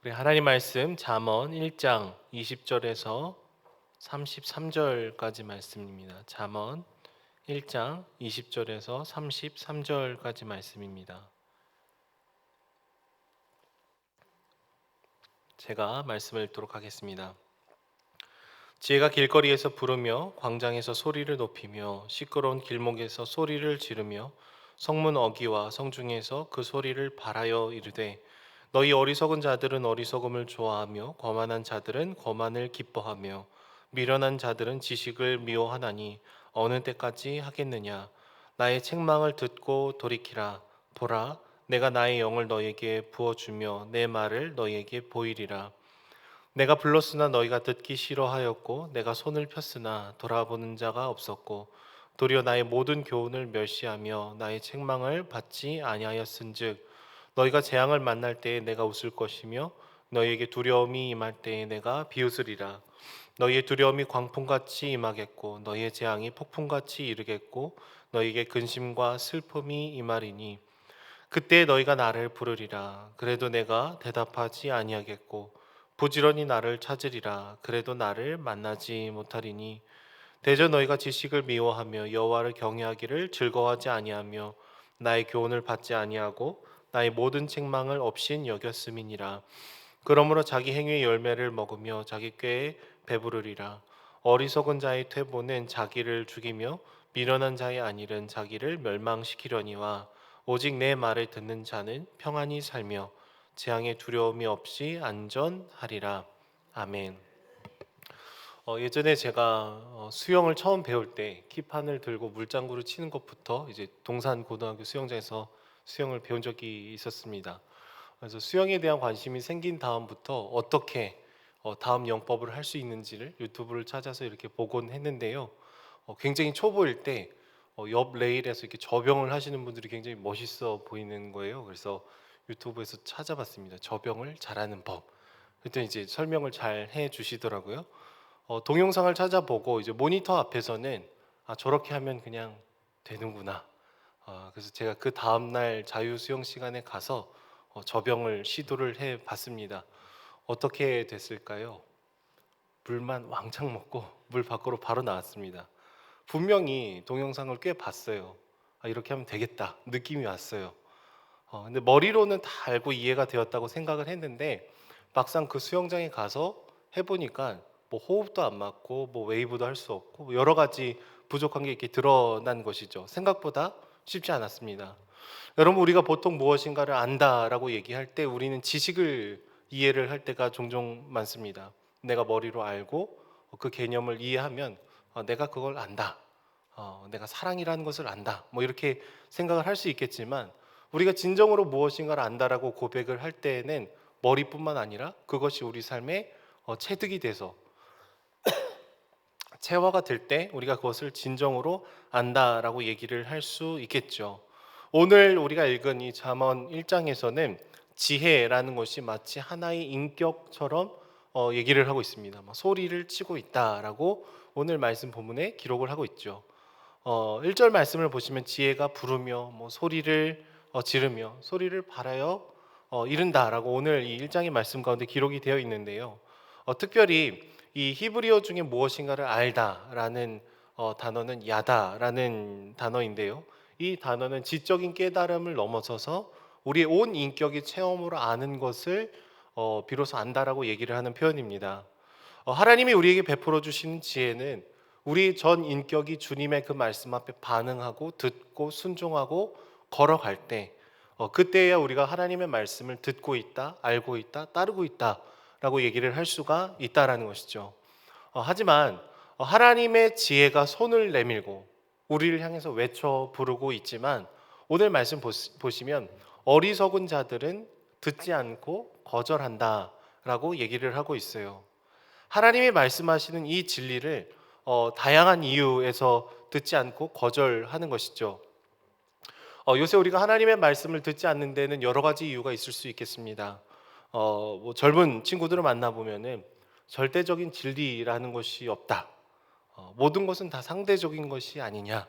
우리 하나님 말씀 잠언 1장 20절에서 33절까지 말씀입니다. 잠언 1장 20절에서 33절까지 말씀입니다. 제가 말씀을 읽도록 하겠습니다. 지혜가 길거리에서 부르며 광장에서 소리를 높이며 시끄러운 길목에서 소리를 지르며 성문 어귀와 성중에서 그 소리를 발하여 이르되 너희 어리석은 자들은 어리석음을 좋아하며 거만한 자들은 거만을 기뻐하며 미련한 자들은 지식을 미워하나니 어느 때까지 하겠느냐. 나의 책망을 듣고 돌이키라. 보라, 내가 나의 영을 너에게 부어주며 내 말을 너에게 보이리라. 내가 불렀으나 너희가 듣기 싫어하였고 내가 손을 폈으나 돌아보는 자가 없었고 도리어 나의 모든 교훈을 멸시하며 나의 책망을 받지 아니하였은즉 너희가 재앙을 만날 때에 내가 웃을 것이며 너희에게 두려움이 임할 때에 내가 비웃으리라. 너희의 두려움이 광풍같이 임하겠고 너희의 재앙이 폭풍같이 이르겠고 너희에게 근심과 슬픔이 임하리니 그때 너희가 나를 부르리라. 그래도 내가 대답하지 아니하겠고 부지런히 나를 찾으리라. 그래도 나를 만나지 못하리니 대저 너희가 지식을 미워하며 여호와를 경외하기를 즐거워하지 아니하며 나의 교훈을 받지 아니하고 나의 모든 책망을 없인 여겼음이니라. 그러므로 자기 행위의 열매를 먹으며 자기 꾀에 배부르리라. 어리석은 자의 퇴보는 자기를 죽이며 미련한 자의 안일은 자기를 멸망시키려니와 오직 내 말을 듣는 자는 평안히 살며 재앙의 두려움이 없이 안전하리라. 아멘. 예전에 제가 수영을 처음 배울 때 기판을 들고 물장구를 치는 것부터 이제 동산 고등학교 수영장에서 수영을 배운 적이 있었습니다. 그래서 수영에 대한 관심이 생긴 다음부터 어떻게 다음 영법을 할 수 있는지를 유튜브를 찾아서 이렇게 보곤 했는데요. 굉장히 초보일 때 옆 레일에서 이렇게 접영을 하시는 분들이 굉장히 멋있어 보이는 거예요. 그래서 유튜브에서 찾아봤습니다. 접영을 잘하는 법. 그랬더니 이제 설명을 잘 해주시더라고요. 동영상을 찾아보고 이제 모니터 앞에서는 저렇게 하면 그냥 되는구나. 그래서 제가 그 다음날 자유 수영 시간에 가서 접영을 시도를 해봤습니다. 어떻게 됐을까요? 물만 왕창 먹고 물 밖으로 바로 나왔습니다. 분명히 동영상을 꽤 봤어요. 이렇게 하면 되겠다 느낌이 왔어요. 근데 머리로는 다 알고 이해가 되었다고 생각을 했는데 막상 그 수영장에 가서 해보니까 뭐 호흡도 안 맞고 뭐 웨이브도 할 수 없고 뭐 여러 가지 부족한 게 이렇게 드러난 것이죠. 생각보다 쉽지 않았습니다. 여러분, 우리가 보통 무엇인가를 안다라고 얘기할 때 우리는 지식을 이해를 할 때가 종종 많습니다. 내가 머리로 알고 그 개념을 이해하면 내가 그걸 안다. 내가 사랑이라는 것을 안다. 뭐 이렇게 생각을 할 수 있겠지만 우리가 진정으로 무엇인가를 안다라고 고백을 할 때에는 머리뿐만 아니라 그것이 우리 삶에 체득이 돼서 체화가 될 때 우리가 그것을 진정으로 안다라고 얘기를 할 수 있겠죠. 오늘 우리가 읽은 이 잠언 1장에서는 지혜라는 것이 마치 하나의 인격처럼 얘기를 하고 있습니다. 소리를 치고 있다라고 오늘 말씀 본문에 기록을 하고 있죠. 1절 말씀을 보시면 지혜가 부르며 뭐 소리를 지르며 소리를 발하여 이른다라고 오늘 이 1장의 말씀 가운데 기록이 되어 있는데요. 특별히 이 히브리어 중에 무엇인가를 알다라는 단어는 야다라는 단어인데요. 이 단어는 지적인 깨달음을 넘어서서 우리의 온 인격이 체험으로 아는 것을 비로소 안다라고 얘기를 하는 표현입니다. 하나님이 우리에게 베풀어 주신 지혜는 우리 전 인격이 주님의 그 말씀 앞에 반응하고 듣고 순종하고 걸어갈 때 그때야 우리가 하나님의 말씀을 듣고 있다, 알고 있다, 따르고 있다라고 얘기를 할 수가 있다라는 것이죠. 하지만 하나님의 지혜가 손을 내밀고 우리를 향해서 외쳐 부르고 있지만 오늘 말씀 보시면 어리석은 자들은 듣지 않고 거절한다라고 얘기를 하고 있어요. 하나님이 말씀하시는 이 진리를 다양한 이유에서 듣지 않고 거절하는 것이죠. 요새 우리가 하나님의 말씀을 듣지 않는 데는 여러 가지 이유가 있을 수 있겠습니다. 뭐 젊은 친구들을 만나보면은 절대적인 진리라는 것이 없다. 모든 것은 다 상대적인 것이 아니냐.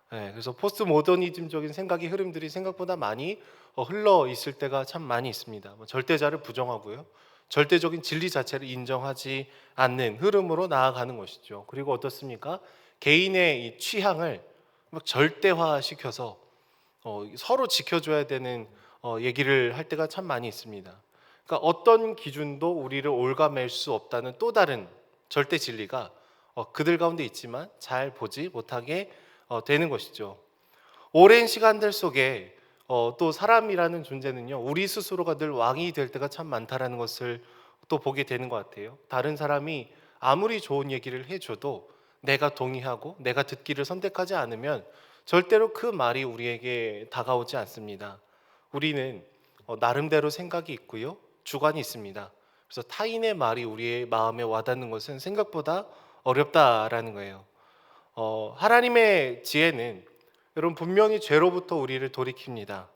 그래서 포스트 모더니즘적인 생각의 흐름들이 생각보다 많이 흘러 있을 때가 참 많이 있습니다. 뭐 절대자를 부정하고요. 절대적인 진리 자체를 인정하지 않는 흐름으로 나아가는 것이죠. 그리고 어떻습니까? 개인의 이 취향을 막 절대화시켜서 서로 지켜줘야 되는 얘기를 할 때가 참 많이 있습니다. 그러니까 어떤 기준도 우리를 올가맬 수 없다는 또 다른 절대 진리가 그들 가운데 있지만 잘 보지 못하게 되는 것이죠. 오랜 시간들 속에 또 사람이라는 존재는요, 우리 스스로가 늘 왕이 될 때가 참 많다라는 것을 또 보게 되는 것 같아요. 다른 사람이 아무리 좋은 얘기를 해줘도 내가 동의하고 내가 듣기를 선택하지 않으면 절대로 그 말이 우리에게 다가오지 않습니다. 우리는 나름대로 생각이 있고요, 주관이 있습니다. 그래서 타인의 말이 우리의 마음에 와닿는 것은 생각보다 어렵다라는 거예요. 하나님의 지혜는 여러분 분명히 죄로부터 우리를 돌이킵니다.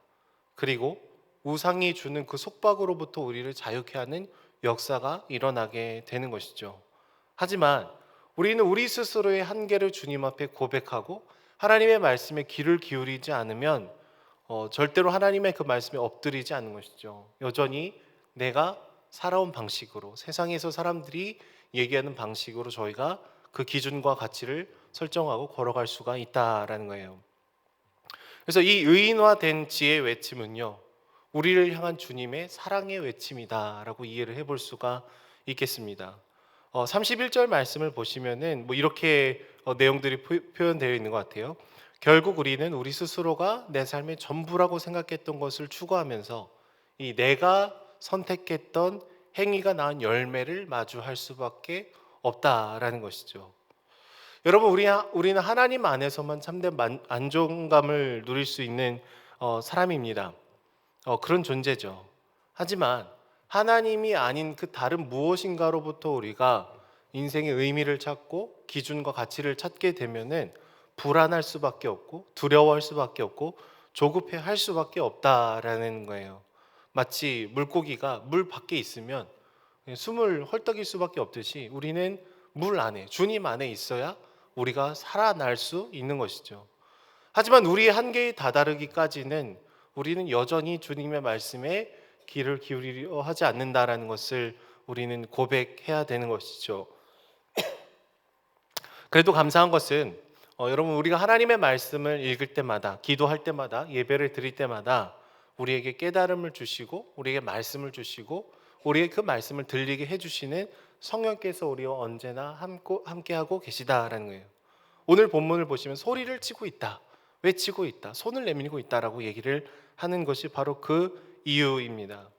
그리고 우상이 주는 그 속박으로부터 우리를 자유케 하는 역사가 일어나게 되는 것이죠. 하지만 우리는 우리 스스로의 한계를 주님 앞에 고백하고 하나님의 말씀에 귀를 기울이지 않으면 절대로 하나님의 그 말씀에 엎드리지 않는 것이죠. 여전히 내가 살아온 방식으로, 세상에서 사람들이 얘기하는 방식으로 저희가 그 기준과 가치를 설정하고 걸어갈 수가 있다라는 거예요. 그래서 이 의인화된 지혜의 외침은요, 우리를 향한 주님의 사랑의 외침이다라고 이해를 해볼 수가 있겠습니다. 31절 말씀을 보시면은 뭐 이렇게 내용들이 표현되어 있는 것 같아요. 결국 우리는 우리 스스로가 내 삶의 전부라고 생각했던 것을 추구하면서 이 내가 선택했던 행위가 낳은 열매를 마주할 수밖에 없다라는 것이죠. 여러분, 우리는 하나님 안에서만 참된 안정감을 누릴 수 있는 사람입니다. 그런 존재죠. 하지만 하나님이 아닌 그 다른 무엇인가로부터 우리가 인생의 의미를 찾고 기준과 가치를 찾게 되면은 불안할 수밖에 없고 두려워할 수밖에 없고 조급해 할 수밖에 없다라는 거예요. 마치 물고기가 물 밖에 있으면 숨을 헐떡일 수밖에 없듯이 우리는 물 안에, 주님 안에 있어야 우리가 살아날 수 있는 것이죠. 하지만 우리의 한계에 다다르기까지는 우리는 여전히 주님의 말씀에 귀를 기울이려 하지 않는다라는 것을 우리는 고백해야 되는 것이죠. 그래도 감사한 것은 여러분, 우리가 하나님의 말씀을 읽을 때마다, 기도할 때마다, 예배를 드릴 때마다 우리에게 깨달음을 주시고 우리에게 말씀을 주시고 우리에게 그 말씀을 들리게 해주시는 성령께서 우리와 언제나 함께하고 계시다라는 거예요. 오늘 본문을 보시면 소리를 치고 있다, 외치고 있다, 손을 내밀고 있다라고 얘기를 하는 것이 바로 그 이유입니다.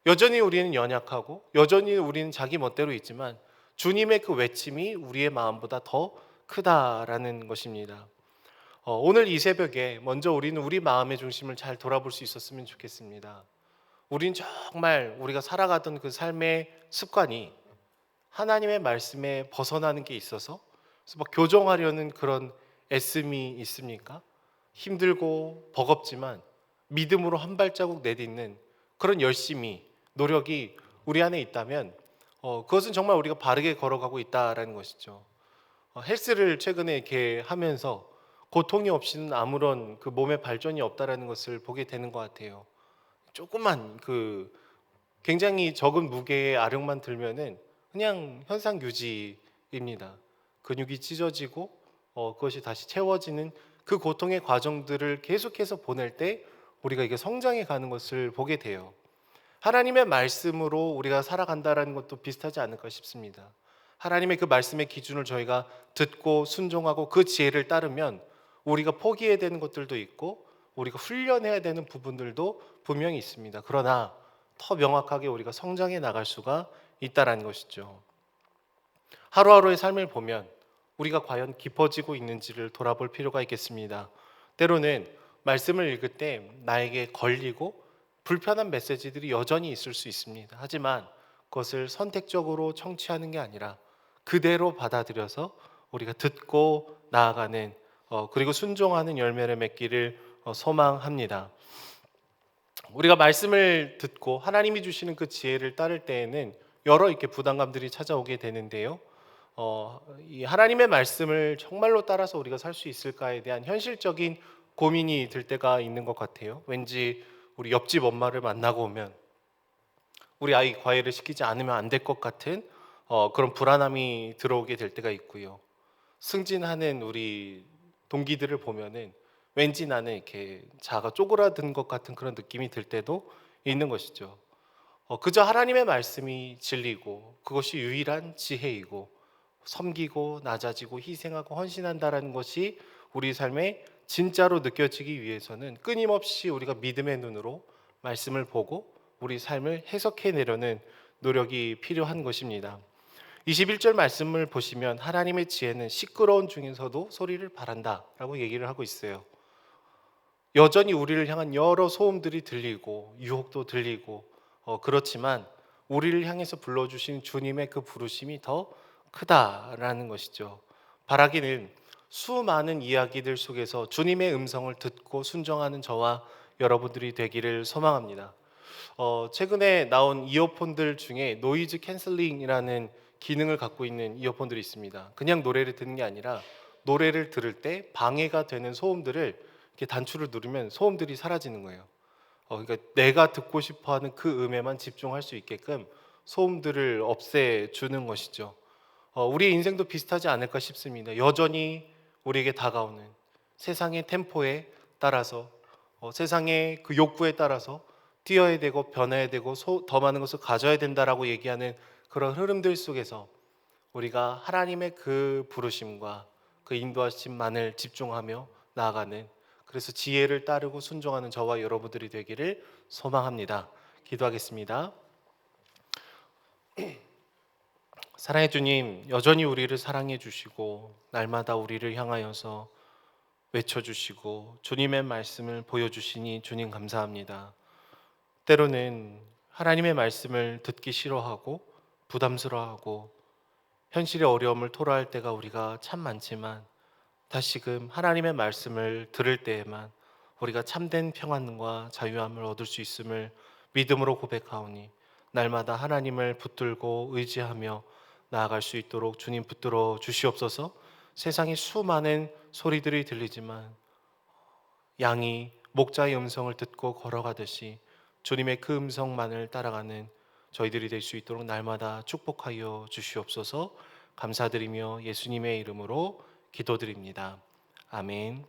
여전히 우리는 연약하고 여전히 우리는 자기 멋대로 있지만 주님의 그 외침이 우리의 마음보다 더 크다라는 것입니다. 오늘 이 새벽에 먼저 우리는 우리 마음의 중심을 잘 돌아볼 수 있었으면 좋겠습니다. 우린 정말 우리가 살아가던 그 삶의 습관이 하나님의 말씀에 벗어나는 게 있어서 그래서 막 교정하려는 그런 애씀이 있습니까? 힘들고 버겁지만 믿음으로 한 발자국 내딛는 그런 열심이, 노력이 우리 안에 있다면 그것은 정말 우리가 바르게 걸어가고 있다라는 것이죠. 헬스를 최근에 이렇게 하면서 고통이 없이는 아무런 그 몸의 발전이 없다라는 것을 보게 되는 것 같아요. 조금만 그 굉장히 적은 무게의 아령만 들면은 그냥 현상 유지입니다. 근육이 찢어지고 그것이 다시 채워지는 그 고통의 과정들을 계속해서 보낼 때 우리가 이게 성장해 가는 것을 보게 돼요. 하나님의 말씀으로 우리가 살아간다라는 것도 비슷하지 않을까 싶습니다. 하나님의 그 말씀의 기준을 저희가 듣고 순종하고 그 지혜를 따르면 우리가 포기해야 되는 것들도 있고 우리가 훈련해야 되는 부분들도 분명히 있습니다. 그러나 더 명확하게 우리가 성장해 나갈 수가 있다라는 것이죠. 하루하루의 삶을 보면 우리가 과연 깊어지고 있는지를 돌아볼 필요가 있겠습니다. 때로는 말씀을 읽을 때 나에게 걸리고 불편한 메시지들이 여전히 있을 수 있습니다. 하지만 그것을 선택적으로 청취하는 게 아니라 그대로 받아들여서 우리가 듣고 나아가는 그리고 순종하는 열매를 맺기를 소망합니다. 우리가 말씀을 듣고 하나님이 주시는 그 지혜를 따를 때에는 여러 이렇게 부담감들이 찾아오게 되는데요. 이 하나님의 말씀을 정말로 따라서 우리가 살 수 있을까에 대한 현실적인 고민이 들 때가 있는 것 같아요. 왠지 우리 옆집 엄마를 만나고 오면 우리 아이 과외를 시키지 않으면 안 될 것 같은 그런 불안함이 들어오게 될 때가 있고요. 승진하는 우리 동기들을 보면은 왠지 나는 이렇게 자아가 쪼그라든 것 같은 그런 느낌이 들 때도 있는 것이죠. 그저 하나님의 말씀이 진리고 그것이 유일한 지혜이고 섬기고 낮아지고 희생하고 헌신한다라는 것이 우리 삶에 진짜로 느껴지기 위해서는 끊임없이 우리가 믿음의 눈으로 말씀을 보고 우리 삶을 해석해 내려는 노력이 필요한 것입니다. 21절 말씀을 보시면 하나님의 지혜는 시끄러운 중에서도 소리를 바란다라고 얘기를 하고 있어요. 여전히 우리를 향한 여러 소음들이 들리고 유혹도 들리고 그렇지만 우리를 향해서 불러주신 주님의 그 부르심이 더 크다라는 것이죠. 바라기는 수많은 이야기들 속에서 주님의 음성을 듣고 순종하는 저와 여러분들이 되기를 소망합니다. 최근에 나온 이어폰들 중에 노이즈 캔슬링이라는 기능을 갖고 있는 이어폰들이 있습니다. 그냥 노래를 듣는 게 아니라 노래를 들을 때 방해가 되는 소음들을 이렇게 단추를 누르면 소음들이 사라지는 거예요. 그러니까 내가 듣고 싶어하는 그 음에만 집중할 수 있게끔 소음들을 없애주는 것이죠. 우리의 인생도 비슷하지 않을까 싶습니다. 여전히 우리에게 다가오는 세상의 템포에 따라서 세상의 그 욕구에 따라서 뛰어야 되고 변해야 되고 더 많은 것을 가져야 된다라고 얘기하는 그런 흐름들 속에서 우리가 하나님의 그 부르심과 그 인도하심만을 집중하며 나아가는, 그래서 지혜를 따르고 순종하는 저와 여러분들이 되기를 소망합니다. 기도하겠습니다. 사랑해 주님, 여전히 우리를 사랑해 주시고 날마다 우리를 향하여서 외쳐 주시고 주님의 말씀을 보여 주시니 주님 감사합니다. 때로는 하나님의 말씀을 듣기 싫어하고 부담스러워하고 현실의 어려움을 토로할 때가 우리가 참 많지만 다시금 하나님의 말씀을 들을 때에만 우리가 참된 평안과 자유함을 얻을 수 있음을 믿음으로 고백하오니 날마다 하나님을 붙들고 의지하며 나아갈 수 있도록 주님 붙들어 주시옵소서. 세상에 수많은 소리들이 들리지만 양이 목자의 음성을 듣고 걸어가듯이 주님의 그 음성만을 따라가는 저희들이 될 수 있도록 날마다 축복하여 주시옵소서. 감사드리며 예수님의 이름으로 기도드립니다. 아멘.